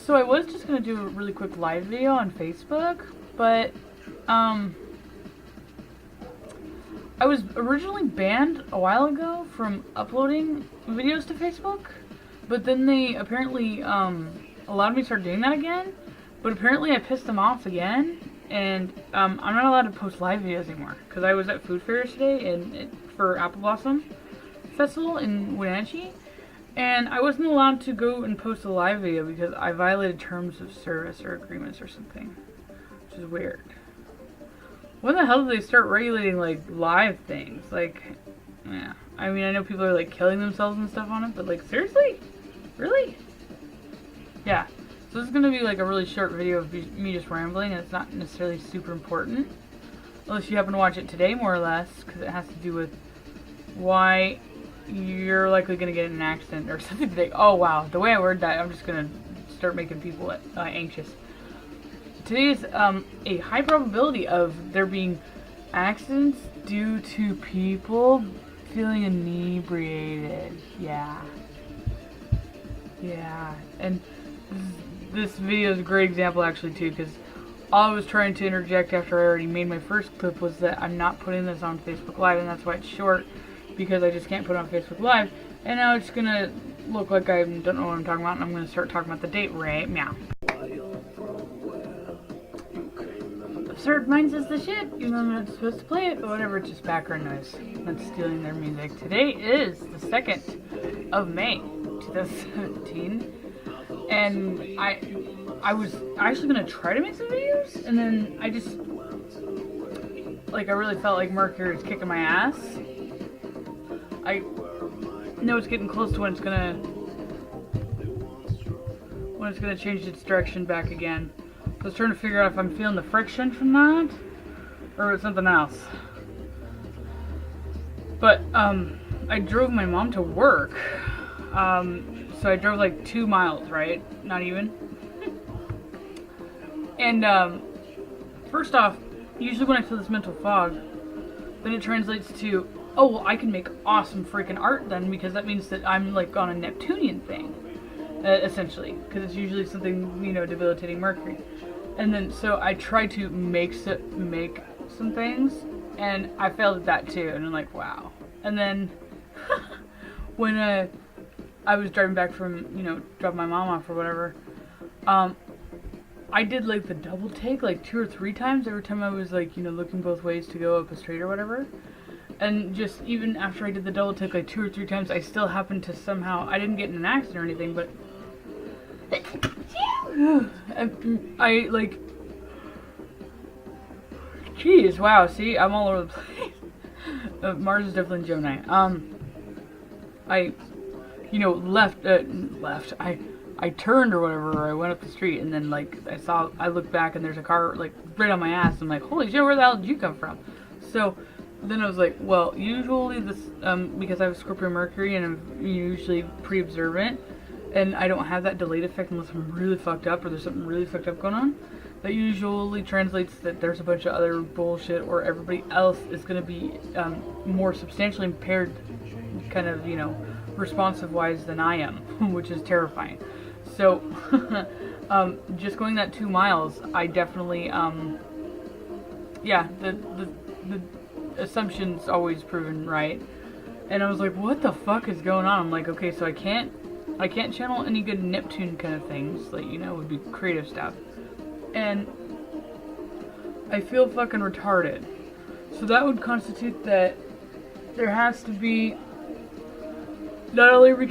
So I was just gonna do a really quick live video on Facebook, but I was originally banned a while ago from uploading videos to Facebook, but then they apparently allowed me to start doing that again. But apparently I pissed them off again, and I'm not allowed to post live videos anymore because I was at food fairs today for Apple Blossom Festival in Wenatchee. And I wasn't allowed to go and post a live video because I violated terms of service or agreements or something. Which is weird. When the hell did they start regulating, like, live things? Like, yeah. I mean, I know people are, like, killing themselves and stuff on it, but, like, seriously? Really? Yeah. So this is gonna be, like, a really short video of me just rambling, and it's not necessarily super important. Unless you happen to watch it today, more or less, because it has to do with why you're likely going to get in an accident or something today. Oh wow, the way I word that, I'm just going to start making people anxious. Today is a high probability of there being accidents due to people feeling inebriated. Yeah. Yeah. And this video is a great example actually too, because all I was trying to interject after I already made my first clip was that I'm not putting this on Facebook Live, and that's why it's short. Because I just can't put it on Facebook Live, and now it's gonna look like I don't know what I'm talking about, and I'm gonna start talking about the date right meow. Absurd Minds is the shit, even though I'm not supposed to play it, but whatever, it's just background noise. Not stealing their music. Today is the 2nd of May, 2017, and I was actually gonna try to make some videos, and then I just, like, I really felt like Mercury was kicking my ass. I know it's getting close to when it's gonna change its direction back again. So I was trying to figure out if I'm feeling the friction from that or it's something else. But I drove my mom to work. So I drove like 2 miles, right? Not even. And first off, usually when I feel this mental fog, then it translates to, oh, well, I can make awesome freaking art then, because that means that I'm, like, on a Neptunian thing, essentially, because it's usually something, you know, debilitating Mercury. And then, so I tried to make some things, and I failed at that, too, and I'm like, wow. And then, when I was driving back from, you know, dropping my mom off or whatever, I did, like, the double take, like, 2 or 3 times every time I was, like, you know, looking both ways to go up a street or whatever. And just even after I did the double take like 2 or 3 times, I still happened to somehow, I didn't get in an accident or anything, but I like, jeez, wow, see, I'm all over the place. Mars is definitely in Gemini. I, you know, I turned or whatever, or I went up the street, and then like I looked back and there's a car like right on my ass. I'm like, holy shit, where the hell did you come from? So then I was like, well, usually this, because I have Scorpio Mercury and I'm usually pretty observant, and I don't have that delayed effect unless I'm really fucked up or there's something really fucked up going on. That usually translates that there's a bunch of other bullshit, or everybody else is going to be more substantially impaired, kind of, you know, responsive-wise than I am, which is terrifying. So, just going that 2 miles, I definitely, yeah, the assumption's always proven right. And I was like, what the fuck is going on? I'm like, okay, so I can't channel any good Neptune kind of things, like, you know, would be creative stuff. And I feel fucking retarded. So that would constitute that there has to be, not only are we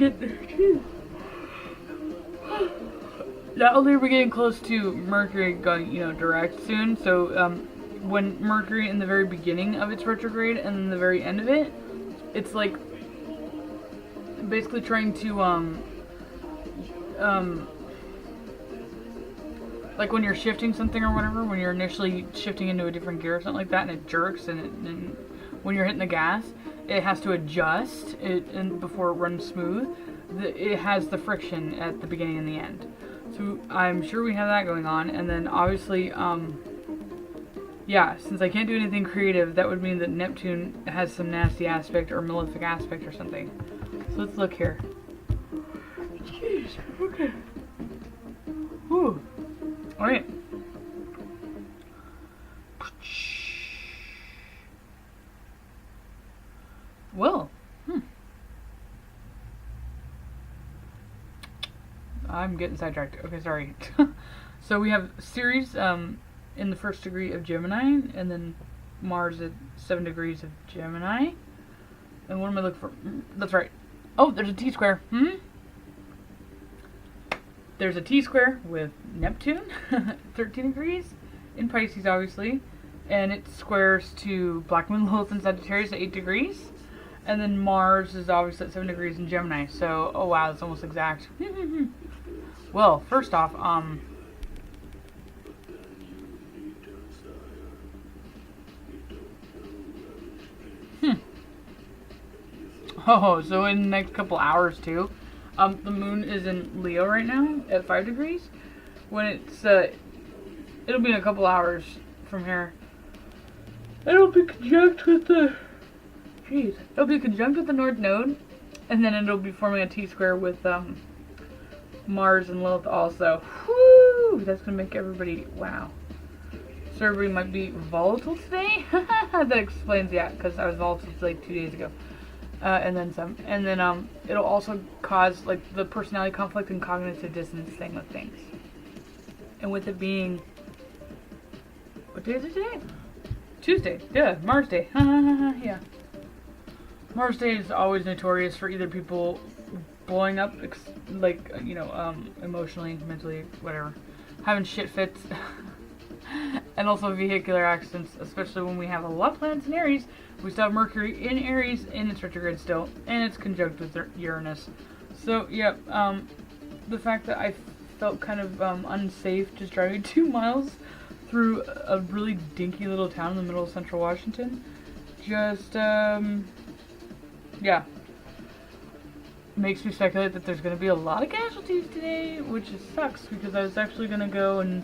getting close to Mercury going, you know, direct soon, so when Mercury in the very beginning of its retrograde and then the very end of it, it's like basically trying to like when you're shifting something or whatever, when you're initially shifting into a different gear or something like that, and it jerks, and when you're hitting the gas, it has to adjust it, and before it runs smooth, it has the friction at the beginning and the end. So I'm sure we have that going on, and then obviously, yeah, since I can't do anything creative, that would mean that Neptune has some nasty aspect or malefic aspect or something. So let's look here. Jeez, okay. Whew. Alright. Well, I'm getting sidetracked. Okay, sorry. So we have Ceres in the first degree of Gemini, and then Mars at 7 degrees of Gemini. And what am I looking for? That's right. Oh, there's a T-square. There's a T-square with Neptune, 13 degrees, in Pisces, obviously. And it squares to Black Moon, Lilith, and Sagittarius at 8 degrees. And then Mars is obviously at 7 degrees in Gemini. So, oh wow, that's almost exact. Well, first off, Oh, so in the next couple hours too. The moon is in Leo right now at 5 degrees. When it's, it'll be in a couple hours from here. It'll be conjunct with the, it'll be conjunct with the North Node, and then it'll be forming a T-square with, Mars and Lilith also. Whoo! That's gonna make everybody, wow. So everybody might be volatile today? That explains, yeah, because I was volatile like 2 days ago. And then some. And then it'll also cause like the personality conflict and cognitive dissonance thing with things. And with it being, what day is it today? Tuesday. Yeah, Mars Day. Yeah. Mars Day is always notorious for either people blowing up, like, you know, emotionally, mentally, whatever, having shit fits. And also vehicular accidents, especially when we have a lot of planets in Aries. We still have Mercury in Aries, and it's retrograde still, and it's conjunct with Uranus. So, yeah, the fact that I felt kind of unsafe just driving 2 miles through a really dinky little town in the middle of central Washington, just, yeah, makes me speculate that there's going to be a lot of casualties today, which sucks, because I was actually going to go and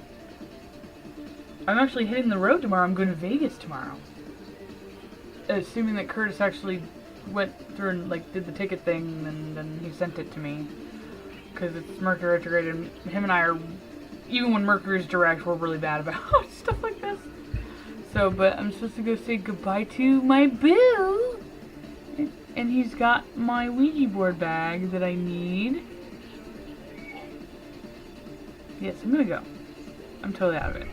I'm actually hitting the road tomorrow. I'm going to Vegas tomorrow. Assuming that Curtis actually went through and like did the ticket thing and then he sent it to me. Because it's Mercury retrograde and him and I are, even when Mercury's direct, we're really bad about stuff like this. So, but I'm supposed to go say goodbye to my boo. And he's got my Ouija board bag that I need. Yes, I'm going to go. I'm totally out of it.